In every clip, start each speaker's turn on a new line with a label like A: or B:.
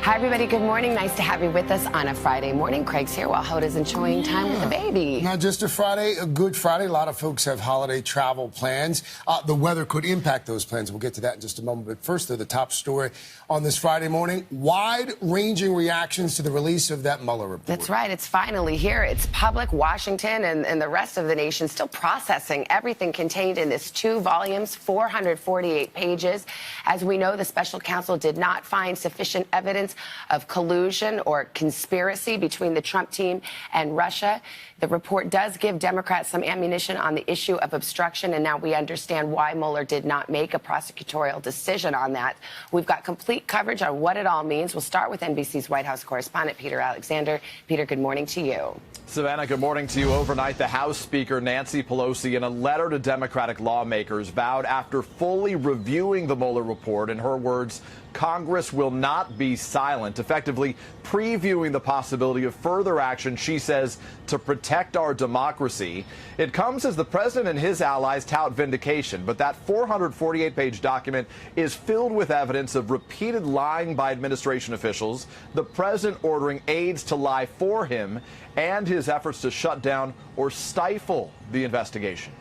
A: Hi, everybody. Good morning. Nice to have you with us on a Friday morning. Craig's here while Hoda's enjoying time with the baby.
B: Not just a Friday, a good Friday. A lot of folks have holiday travel plans. The weather could impact those plans. We'll get to that in just a moment. But first, the top story on this Friday morning, wide-ranging reactions to the release of that Mueller report.
A: That's right. It's finally here. It's public. Washington and the rest of the nation still processing everything contained in this 2 volumes, 448 pages. As we know, the special counsel did not find sufficient evidence of collusion or conspiracy between the Trump team and Russia. The report does give Democrats some ammunition on the issue of obstruction, and now we understand why Mueller did not make a prosecutorial decision on that. We've got complete coverage on what it all means. We'll start with NBC's White House correspondent, Peter Alexander. Peter, good morning to you.
C: Savannah, good morning to you. Overnight, the House Speaker Nancy Pelosi, in a letter to Democratic lawmakers, vowed after fully reviewing the Mueller report, in her words, Congress will not be silent, effectively previewing the possibility of further action, she says, to protect our democracy. It comes as the president and his allies tout vindication, but that 448-page document is filled with evidence of repeated lying by administration officials, the president ordering aides to lie for him, and his efforts to shut down or stifle the investigation.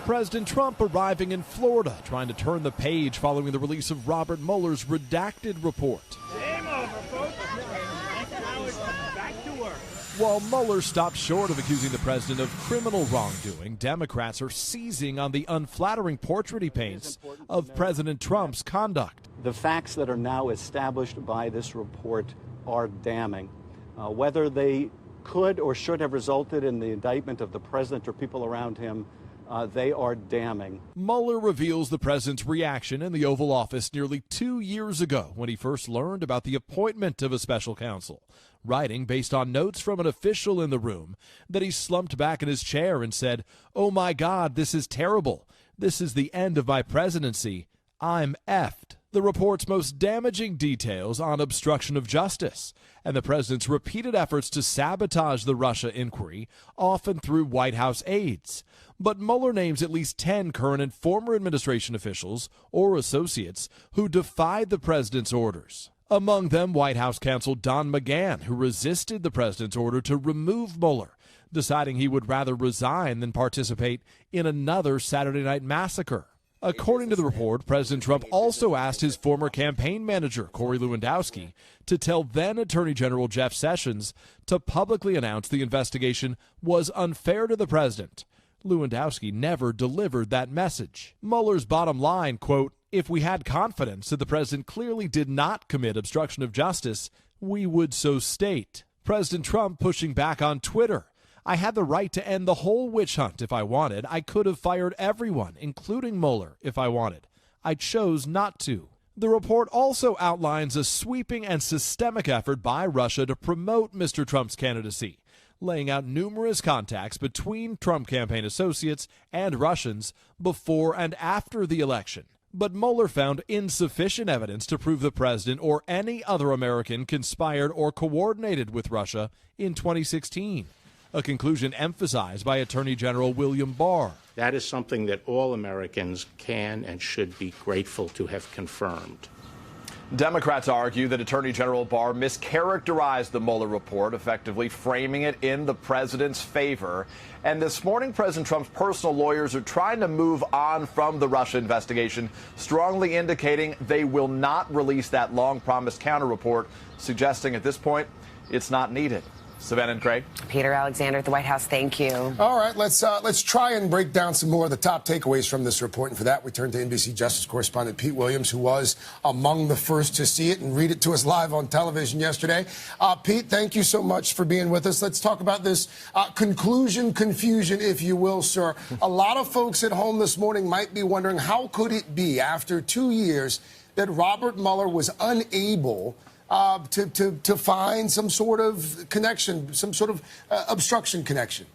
D: President Trump arriving in Florida, trying to turn the page following the release of Robert Mueller's redacted report.
E: Game over, folks. Now it's back to work.
D: While Mueller stopped short of accusing the president of criminal wrongdoing, Democrats are seizing on the unflattering portrait he paints of President Trump's conduct.
F: The facts that are now established by this report are damning. Whether they could or should have resulted in the indictment of the president or people around him, they are damning.
D: Mueller reveals the president's reaction in the Oval Office nearly 2 years ago when he first learned about the appointment of a special counsel, writing based on notes from an official in the room that he slumped back in his chair and said, "Oh my God, this is terrible. This is the end of my presidency. I'm effed." The report's most damaging details on obstruction of justice and the president's repeated efforts to sabotage the Russia inquiry, often through White House aides. But Mueller names at least 10 current and former administration officials or associates who defied the president's orders. Among them, White House counsel Don McGahn, who resisted the president's order to remove Mueller, deciding he would rather resign than participate in another Saturday night massacre. According to the report, President Trump also asked his former campaign manager, Corey Lewandowski, to tell then Attorney General Jeff Sessions to publicly announce the investigation was unfair to the president. Lewandowski never delivered that message. Mueller's bottom line, quote, "If we had confidence that the president clearly did not commit obstruction of justice, we would so state." President Trump pushing back on Twitter. "I had the right to end the whole witch hunt if I wanted. I could have fired everyone, including Mueller, if I wanted. I chose not to." The report also outlines a sweeping and systemic effort by Russia to promote Mr. Trump's candidacy, laying out numerous contacts between Trump campaign associates and Russians before and after the election. But Mueller found insufficient evidence to prove the president or any other American conspired or coordinated with Russia in 2016. A conclusion emphasized by Attorney General William Barr.
G: That is something that all Americans can and should be grateful to have confirmed.
C: Democrats argue that Attorney General Barr mischaracterized the Mueller report, effectively framing it in the president's favor. And this morning, President Trump's personal lawyers are trying to move on from the Russia investigation, strongly indicating they will not release that long-promised counter report, suggesting at this point it's not needed. Savannah and Craig.
A: Peter Alexander at the White House, thank you.
B: All right, let's try and break down some more of the top takeaways from this report. And for that, we turn to NBC Justice correspondent Pete Williams, who was among the first to see it and read it to us live on television yesterday. Pete, thank you so much for being with us. Let's talk about this conclusion confusion, if you will, sir. A lot of folks at home this morning might be wondering, how could it be after 2 years that Robert Mueller was unable to find some sort of connection, some sort of obstruction connection?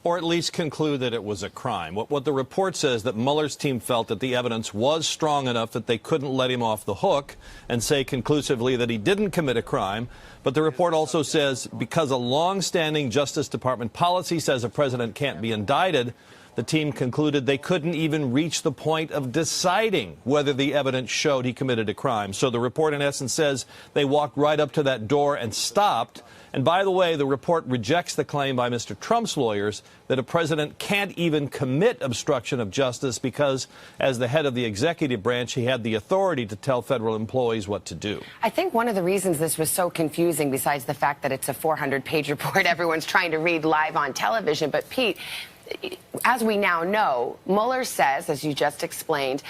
H: Or at least conclude that it was a crime. What the report says, that Mueller's team felt that the evidence was strong enough that they couldn't let him off the hook and say conclusively that he didn't commit a crime. But the report also says because a long-standing Justice Department policy says a president can't be indicted, the team concluded they couldn't even reach the point of deciding whether the evidence showed he committed a crime. So the report, in essence, says they walked right up to that door and stopped. And by the way, the report rejects the claim by Mr. Trump's lawyers that a president can't even commit obstruction of justice because, as the head of the executive branch, he had the authority to tell federal employees what to do.
A: I think one of the reasons this was so confusing, besides the fact that it's a 400-page report everyone's trying to read live on television, but Pete, as we now know, Mueller says, as you just explained,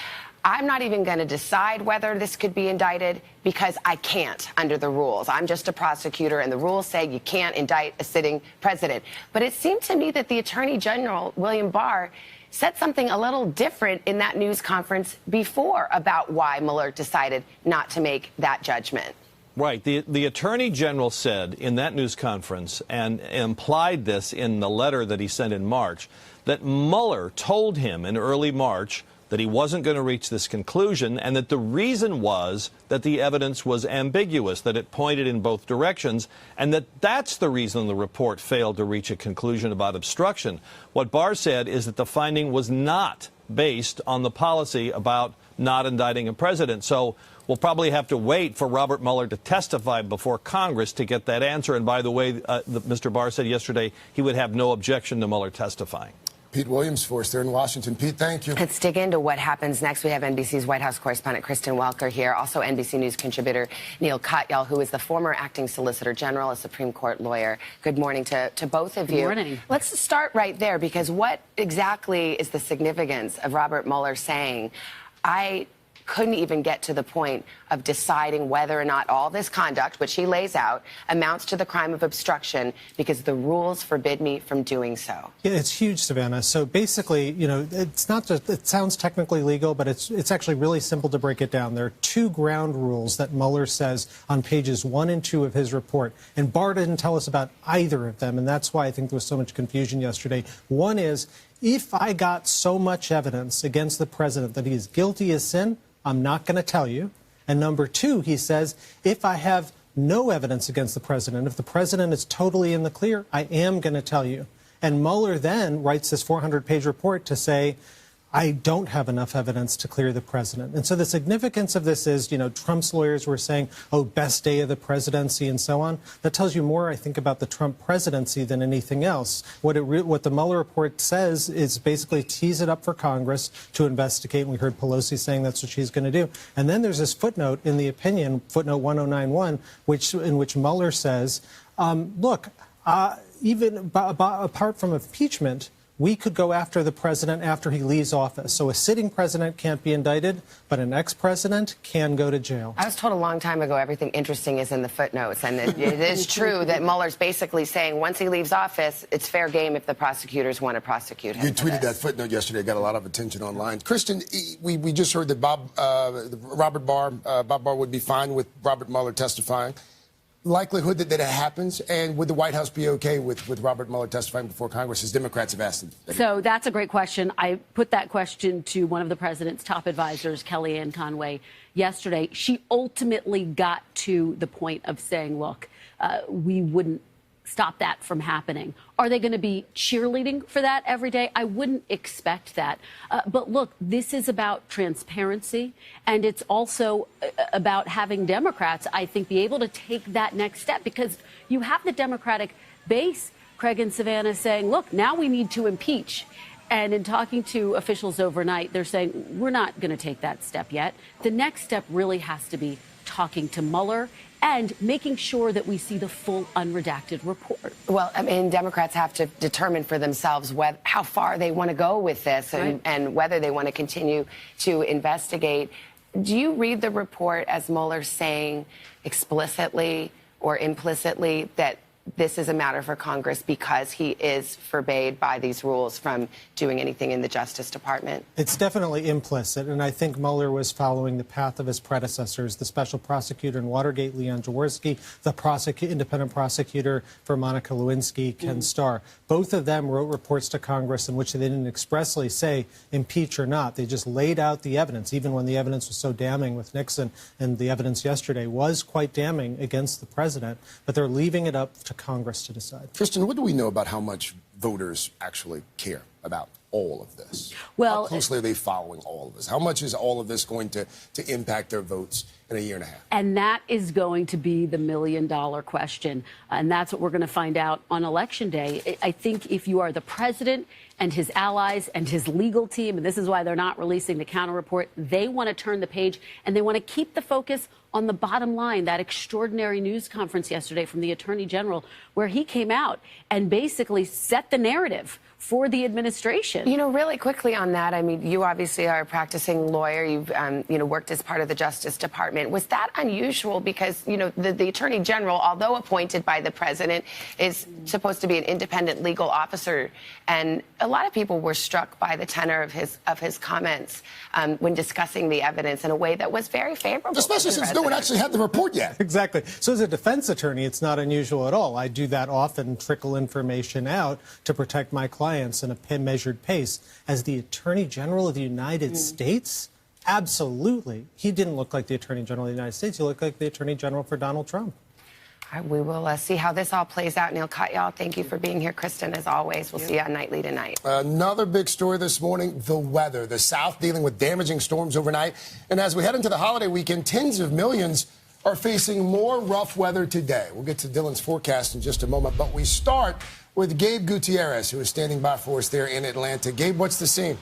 A: I'm not even going to decide whether this could be indicted because I can't under the rules. I'm just a prosecutor, and the rules say you can't indict a sitting president. But it seemed to me that the Attorney General, William Barr, said something a little different in that news conference before about why Mueller decided not to make that judgment.
H: Right. The Attorney General said in that news conference, and implied this in the letter that he sent in March, that Mueller told him in early March that he wasn't going to reach this conclusion, and that the reason was that the evidence was ambiguous, that it pointed in both directions, and that's the reason the report failed to reach a conclusion about obstruction. What Barr said is that the finding was not based on the policy about not indicting a president. So we'll probably have to wait for Robert Mueller to testify before Congress to get that answer. And by the way, Mr. Barr said yesterday he would have no objection to Mueller testifying.
B: Pete Williams for us there in Washington. Pete, thank you.
A: Let's dig into what happens next. We have NBC's White House correspondent Kristen Welker here, also NBC News contributor Neal, who is the former acting Solicitor General, a Supreme Court lawyer. Good morning to both of you.
I: Good morning.
A: Let's start right there, because what exactly is the significance of Robert Mueller saying, I couldn't even get to the point of deciding whether or not all this conduct, which he lays out, amounts to the crime of obstruction because the rules forbid me from doing so?
J: Yeah, it's huge, Savannah. So basically, you know, it's not just, it sounds technically legal, but it's actually really simple to break it down. There are two ground rules that Mueller says on pages 1 and 2 of his report, and Barr didn't tell us about either of them, and that's why I think there was so much confusion yesterday. One is, if I got so much evidence against the president that he is guilty of sin, I'm not going to tell you. And number 2, he says, if I have no evidence against the president, if the president is totally in the clear, I am going to tell you. And Mueller then writes this 400-page report to say, I don't have enough evidence to clear the president. And so the significance of this is, you know, Trump's lawyers were saying, oh, best day of the presidency and so on. That tells you more, I think, about the Trump presidency than anything else. What the Mueller report says is basically tease it up for Congress to investigate. And we heard Pelosi saying that's what she's going to do. And then there's this footnote in the opinion, footnote 1091, in which Mueller says, look, even apart from impeachment, we could go after the president after he leaves office. So a sitting president can't be indicted, but an ex-president can go to jail.
A: I was told a long time ago everything interesting is in the footnotes, and it is true that Mueller's basically saying once he leaves office, it's fair game if the prosecutors want to prosecute him.
B: You tweeted that footnote yesterday, got a lot of attention online. Kristen, we just heard that Robert Barr would be fine with Robert Mueller testifying. Likelihood that it happens, and would the White House be okay with Robert Mueller testifying before Congress, as Democrats have asked him?
I: So that's a great question. I put that question to one of the president's top advisors, Kellyanne Conway, yesterday. She ultimately got to the point of saying, look, we wouldn't stop that from happening. Are they going to be cheerleading for that every day? I wouldn't expect that. But look, this is about transparency, and it's also about having Democrats, I think, be able to take that next step, because you have the Democratic base, Craig and Savannah, saying, look, now we need to impeach. And in talking to officials overnight, they're saying, we're not going to take that step yet. The next step really has to be talking to Mueller and making sure that we see the full unredacted report.
A: Well, I mean, Democrats have to determine for themselves how far they want to go with this, and whether they want to continue to investigate. Do you read the report as Mueller saying explicitly or implicitly that this is a matter for Congress because he is forbade by these rules from doing anything in the Justice Department?
J: It's definitely implicit, and I think Mueller was following the path of his predecessors, the special prosecutor in Watergate, Leon Jaworski, the independent prosecutor for Monica Lewinsky, Ken Starr. Both of them wrote reports to Congress in which they didn't expressly say impeach or not. They just laid out the evidence, even when the evidence was so damning with Nixon, and the evidence yesterday was quite damning against the president, but they're leaving it up to Congress to decide.
B: Kristen, what do we know about how much voters actually care about all of this?
I: Well,
B: how closely are they following all of this? How much is all of this going to impact their votes in a year and a half?
I: And that is going to be the million-dollar question. And that's what we're going to find out on Election Day. I think if you are the president and his allies and his legal team, and this is why they're not releasing the counter report, they want to turn the page and they want to keep the focus on the bottom line. That extraordinary news conference yesterday from the Attorney General, where he came out and basically set the narrative for the administration.
A: You know, really quickly on that, I mean, you obviously are a practicing lawyer. You've, worked as part of the Justice Department. Was that unusual? Because, the Attorney General, although appointed by the president, is supposed to be an independent legal officer. And a lot of people were struck by the tenor of his comments when discussing the evidence in a way that was very favorable.
B: Especially since no one actually had the report yet.
J: Exactly. So as a defense attorney, it's not unusual at all. I do that often, trickle information out to protect my clients in a measured pace. As the Attorney General of the United States, absolutely. He didn't look like the Attorney General of the United States. He looked like the Attorney General for Donald Trump.
A: All right, we will see how this all plays out. Neal, Katyal, thank you for being here. Kristen, as always, we'll see you on Nightly tonight.
B: Another big story this morning, the weather. The South dealing with damaging storms overnight. And as we head into the holiday weekend, tens of millions are facing more rough weather today. We'll get to Dylan's forecast in just a moment, but we start with Gabe Gutierrez, who is standing by for us there in Atlanta. Gabe, what's the scene?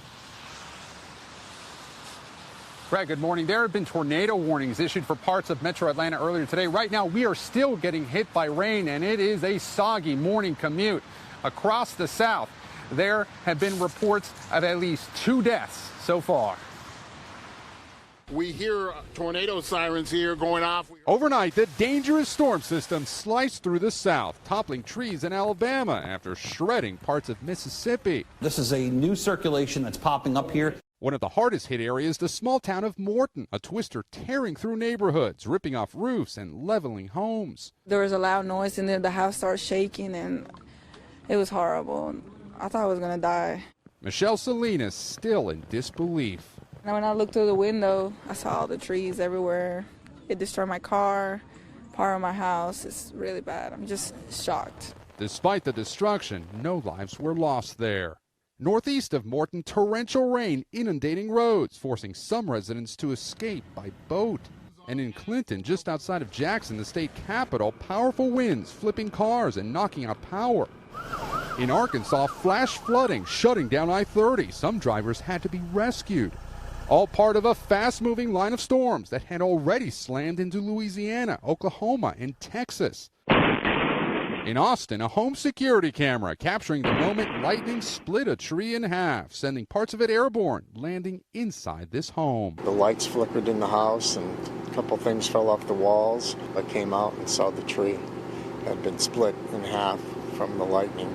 K: Greg, good morning. There have been tornado warnings issued for parts of Metro Atlanta earlier today. Right now, we are still getting hit by rain, and it is a soggy morning commute. Across the South, there have been reports of at least 2 deaths so far.
L: We hear tornado sirens here going off.
K: Overnight, the dangerous storm system sliced through the South, toppling trees in Alabama after shredding parts of Mississippi.
M: This is a new circulation that's popping up here.
K: One of the hardest hit areas, the small town of Morton, a twister tearing through neighborhoods, ripping off roofs and leveling homes.
N: There was a loud noise and then the house started shaking and it was horrible. I thought I was going to die.
K: Michelle Salinas still in disbelief.
N: And when I looked through the window, I saw all the trees everywhere. It destroyed my car, part of my house. It's really bad. I'm just shocked.
K: Despite the destruction, no lives were lost there. Northeast of Morton, torrential rain inundating roads, forcing some residents to escape by boat. And in Clinton, just outside of Jackson, the state capital, powerful winds flipping cars and knocking out power. In Arkansas, flash flooding shutting down I-30. Some drivers had to be rescued. All part of a fast-moving line of storms that had already slammed into Louisiana, Oklahoma, and Texas. In Austin, a home security camera capturing the moment lightning split a tree in half, sending parts of it airborne, landing inside this home.
O: The lights flickered in the house and a couple things fell off the walls. I came out and saw the tree had been split in half from the lightning.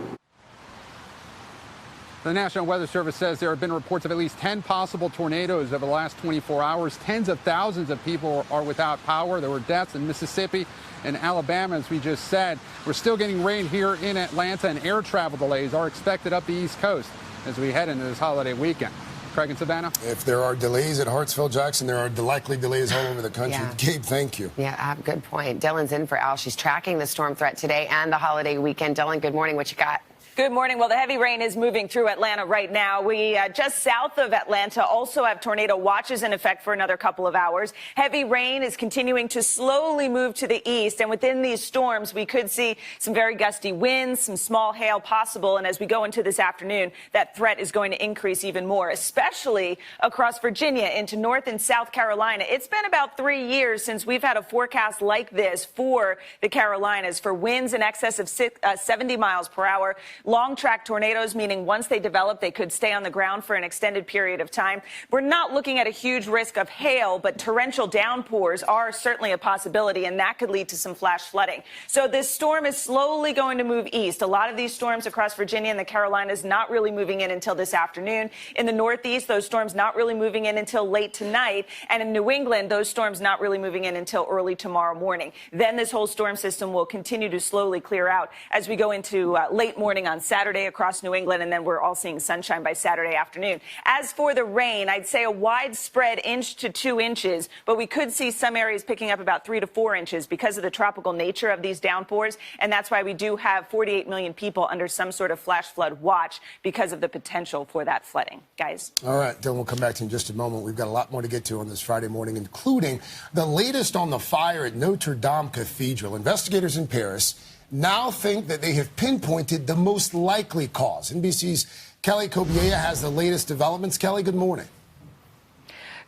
K: The National Weather Service says there have been reports of at least 10 possible tornadoes over the last 24 hours. Tens of thousands of people are without power. There were deaths in Mississippi and Alabama, as we just said. We're still getting rain here in Atlanta, and air travel delays are expected up the East Coast as we head into this holiday weekend. Craig and Savannah?
B: If there are delays at Hartsfield Jackson, there are likely delays all over the country.
A: Yeah.
B: Gabe, thank you.
A: Yeah, good point. Dylan's in for Al. She's tracking the storm threat today and the holiday weekend. Dylan, good morning. What you got?
P: Good morning. Well, the heavy rain is moving through Atlanta right now. We just south of Atlanta also have tornado watches in effect for another couple of hours. Heavy rain is continuing to slowly move to the east. And within these storms, we could see some very gusty winds, some small hail possible. And as we go into this afternoon, that threat is going to increase even more, especially across Virginia into North and South Carolina. It's been about 3 years since we've had a forecast like this for the Carolinas for winds in excess of 70 miles per hour. Long track tornadoes, meaning once they develop, they could stay on the ground for an extended period of time. We're not looking at a huge risk of hail, but torrential downpours are certainly a possibility, and that could lead to some flash flooding. So this storm is slowly going to move east. A lot of these storms across Virginia and the Carolinas not really moving in until this afternoon. In the Northeast, those storms not really moving in until late tonight. And in New England, those storms not really moving in until early tomorrow morning. Then this whole storm system will continue to slowly clear out as we go into late morning on on Saturday across New England, and then we're all seeing sunshine by Saturday afternoon. As for the rain, I'd say a widespread 1 to 2 inches, but we could see some areas picking up about 3 to 4 inches because of the tropical nature of these downpours, and that's why we do have 48 million people under some sort of flash flood watch because of the potential for that flooding. Guys.
B: All right, Dylan, we'll come back to you in just a moment. We've got a lot more to get to on this Friday morning, including the latest on the fire at Notre Dame Cathedral. Investigators in Paris now think that they have pinpointed the most likely cause. NBC's Kelly Kobiella has the latest developments. Kelly, good morning.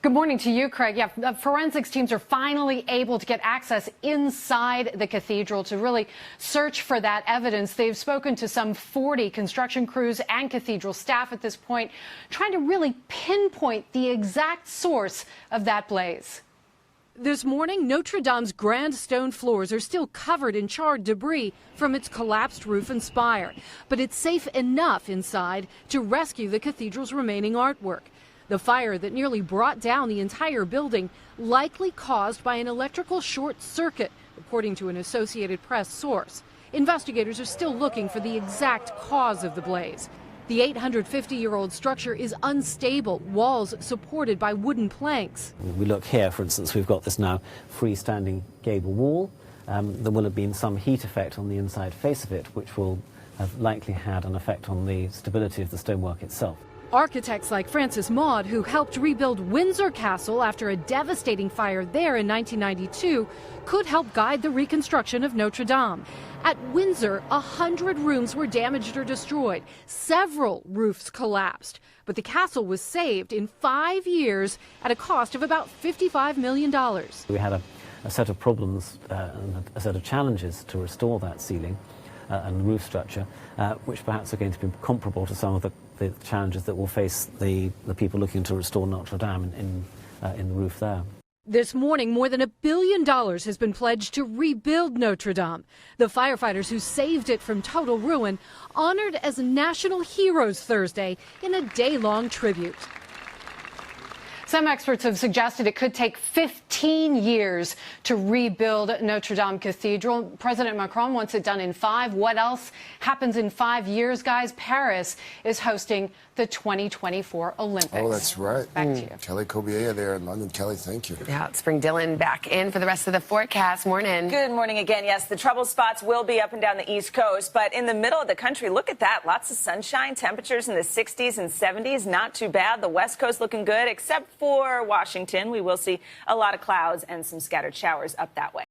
Q: Good morning to you, Craig. Yeah, the forensics teams are finally able to get access inside the cathedral to really search for that evidence. They've spoken to some 40 construction crews and cathedral staff at this point, trying to really pinpoint the exact source of that blaze. This morning, Notre Dame's grand stone floors are still covered in charred debris from its collapsed roof and spire. But it's safe enough inside to rescue the cathedral's remaining artwork. The fire that nearly brought down the entire building likely caused by an electrical short circuit, according to an Associated Press source. Investigators are still looking for the exact cause of the blaze. The 850-year-old structure is unstable, walls supported by wooden planks.
R: We look here, for instance, we've got this now freestanding gable wall. There will have been some heat effect on the inside face of it, which will have likely had an effect on the stability of the stonework itself.
Q: Architects like Francis Maud, who helped rebuild Windsor Castle after a devastating fire there in 1992, could help guide the reconstruction of Notre Dame. At Windsor, 100 rooms were damaged or destroyed. Several roofs collapsed. But the castle was saved in 5 years at a cost of about $55 million.
R: We had a set of problems and a set of challenges to restore that ceiling and roof structure, which perhaps are going to be comparable to some of the challenges that will face the people looking to restore Notre Dame in the roof there.
Q: This morning, more than $1 billion has been pledged to rebuild Notre Dame. The firefighters who saved it from total ruin honored as national heroes Thursday in a day-long tribute. Some experts have suggested it could take 15 years to rebuild Notre Dame Cathedral. President Macron wants it done in 5. What else happens in 5 years, guys? Paris is hosting the 2024 Olympics.
B: Oh, that's right.
Q: Back to you.
B: Kelly Kobiella there in London. Kelly, thank you.
A: Yeah, let's bring Dylan back in for the rest of the forecast. Morning.
P: Good morning again. Yes, the trouble spots will be up and down the East Coast, but in the middle of the country, look at that. Lots of sunshine, temperatures in the 60s and 70s. Not too bad. The West Coast looking good, except for Washington. We will see a lot of clouds and some scattered showers up that way.